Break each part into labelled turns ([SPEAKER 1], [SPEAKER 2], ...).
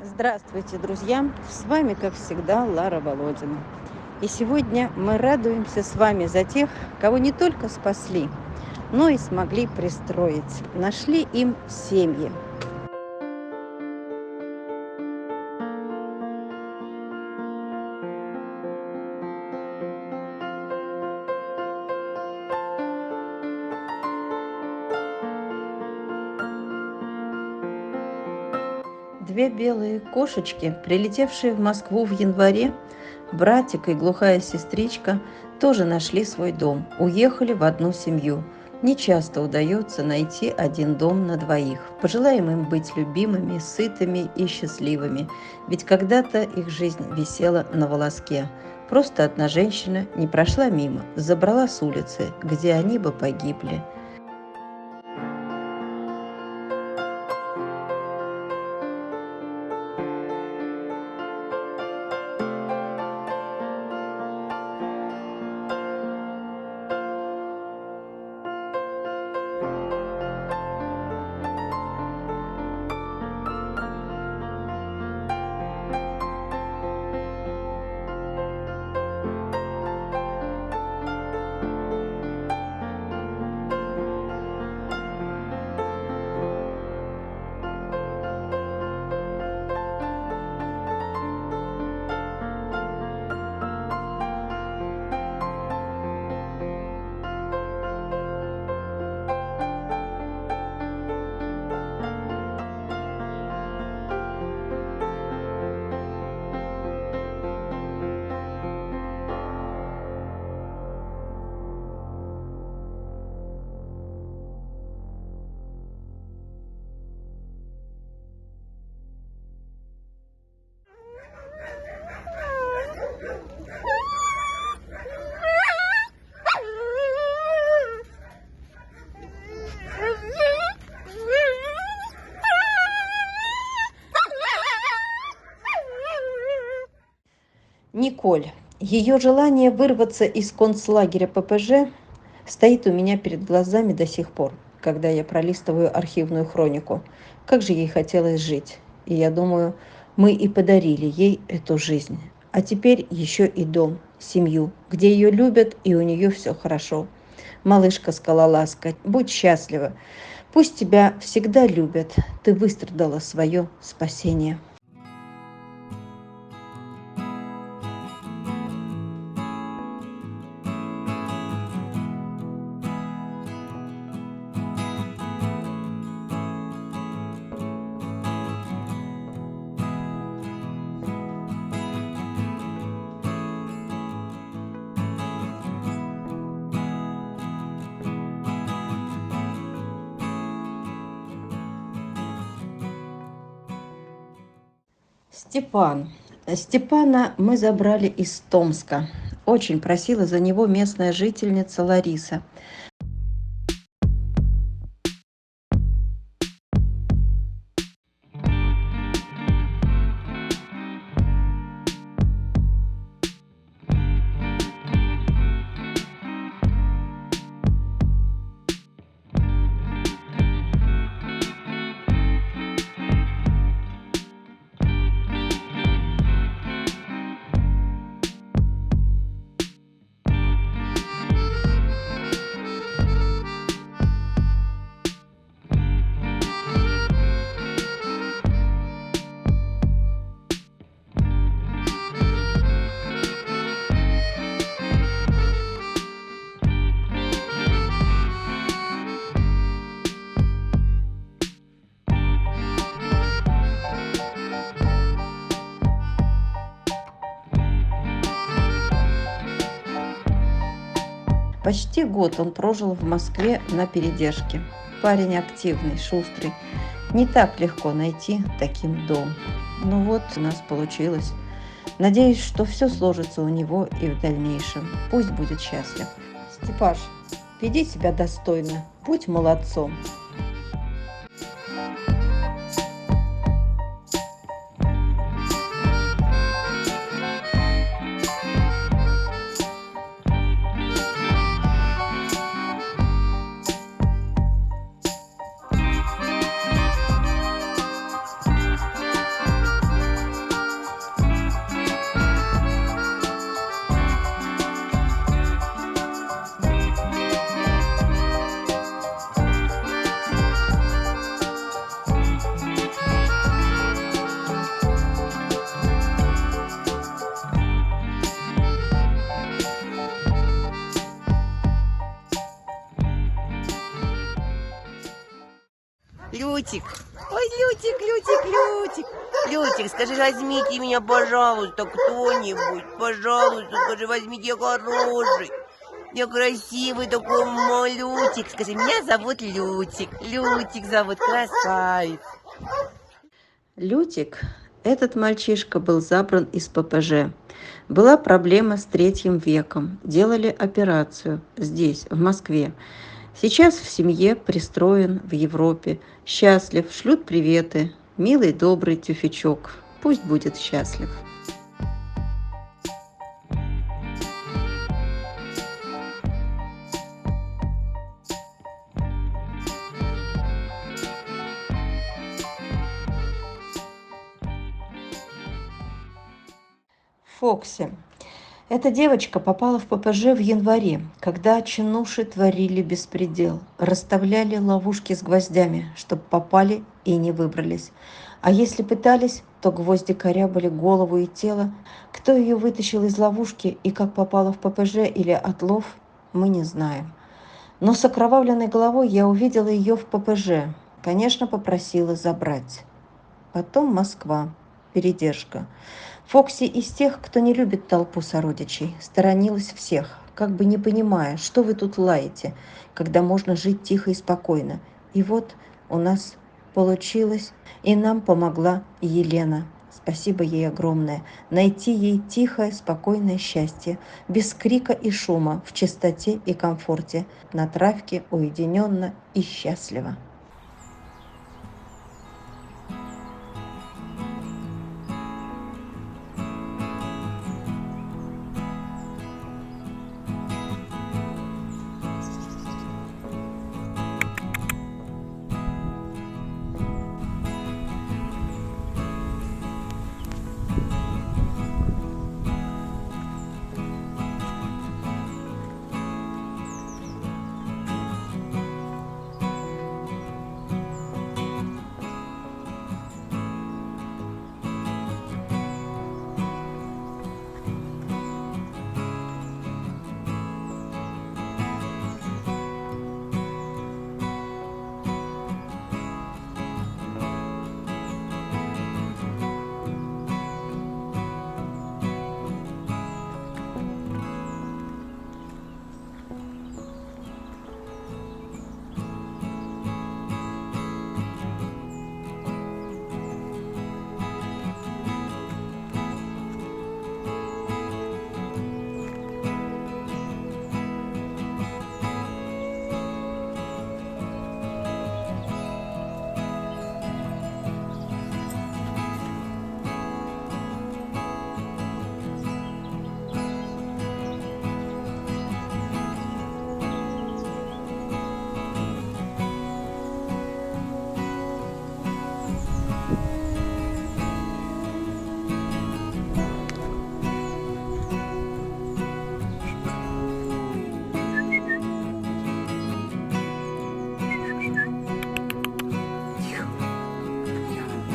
[SPEAKER 1] Здравствуйте, друзья! С вами, как всегда, Лара Володина. И сегодня мы радуемся с вами за тех, кого не только спасли, но и смогли пристроить, нашли им семьи. Две белые кошечки, прилетевшие в Москву в январе, братик и глухая сестричка, тоже нашли свой дом, уехали в одну семью. Не часто удается найти один дом на двоих. Пожелаем им быть любимыми, сытыми и счастливыми, ведь когда-то их жизнь висела на волоске. Просто одна женщина не прошла мимо, забрала с улицы, где они бы погибли. Николь. Ее желание вырваться из концлагеря ППЖ стоит у меня перед глазами до сих пор, когда я пролистываю архивную хронику. Как же ей хотелось жить. И я думаю, мы и подарили ей эту жизнь. А теперь еще и дом, семью, где ее любят и у нее все хорошо. Малышка-скалолазка, будь счастлива. Пусть тебя всегда любят. Ты выстрадала свое спасение. Степан. Степана мы забрали из Томска. Очень просила за него местная жительница Лариса. Почти год он прожил в Москве на передержке. Парень активный, шустрый. Не так легко найти таким дом. Ну вот, у нас получилось. Надеюсь, что все сложится у него и в дальнейшем. Пусть будет счастлив. Степаш, веди себя достойно. Будь молодцом.
[SPEAKER 2] Лютик. Ой, Лютик, Лютик, Лютик. Лютик, скажи, возьмите меня, пожалуйста, кто-нибудь. Пожалуйста, скажи, возьмите, я хороший. Я красивый такой малютик. Скажи, меня зовут Лютик. Лютик зовут, красавец.
[SPEAKER 1] Лютик, этот мальчишка был забран из ППЖ. Была проблема с третьим веком. Делали операцию здесь, в Москве. Сейчас в семье, пристроен в Европе. Счастлив, шлют приветы. Милый, добрый тюфячок. Пусть будет счастлив. Фокси. Эта девочка попала в ППЖ в январе, когда чинуши творили беспредел, расставляли ловушки с гвоздями, чтобы попали и не выбрались. А если пытались, то гвозди корябали голову и тело. Кто ее вытащил из ловушки и как попала в ППЖ или отлов, мы не знаем. Но с окровавленной головой я увидела ее в ППЖ. Конечно, попросила забрать. Потом Москва. Передержка. Фокси из тех, кто не любит толпу сородичей, сторонилась всех, как бы не понимая, что вы тут лаете, когда можно жить тихо и спокойно. И вот у нас получилось, и нам помогла Елена. Спасибо ей огромное. Найти ей тихое, спокойное счастье, без крика и шума, в чистоте и комфорте, на травке уединенно и счастливо.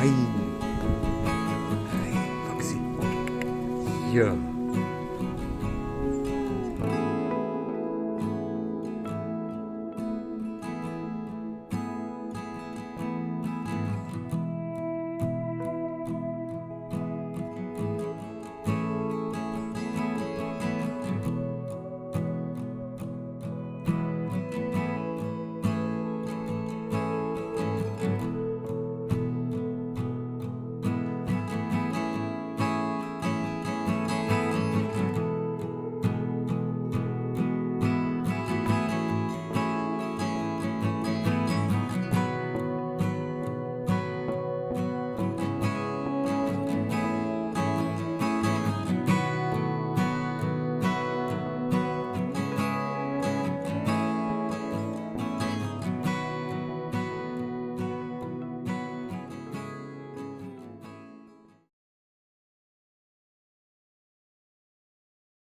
[SPEAKER 3] Ay, Foxy. Ya.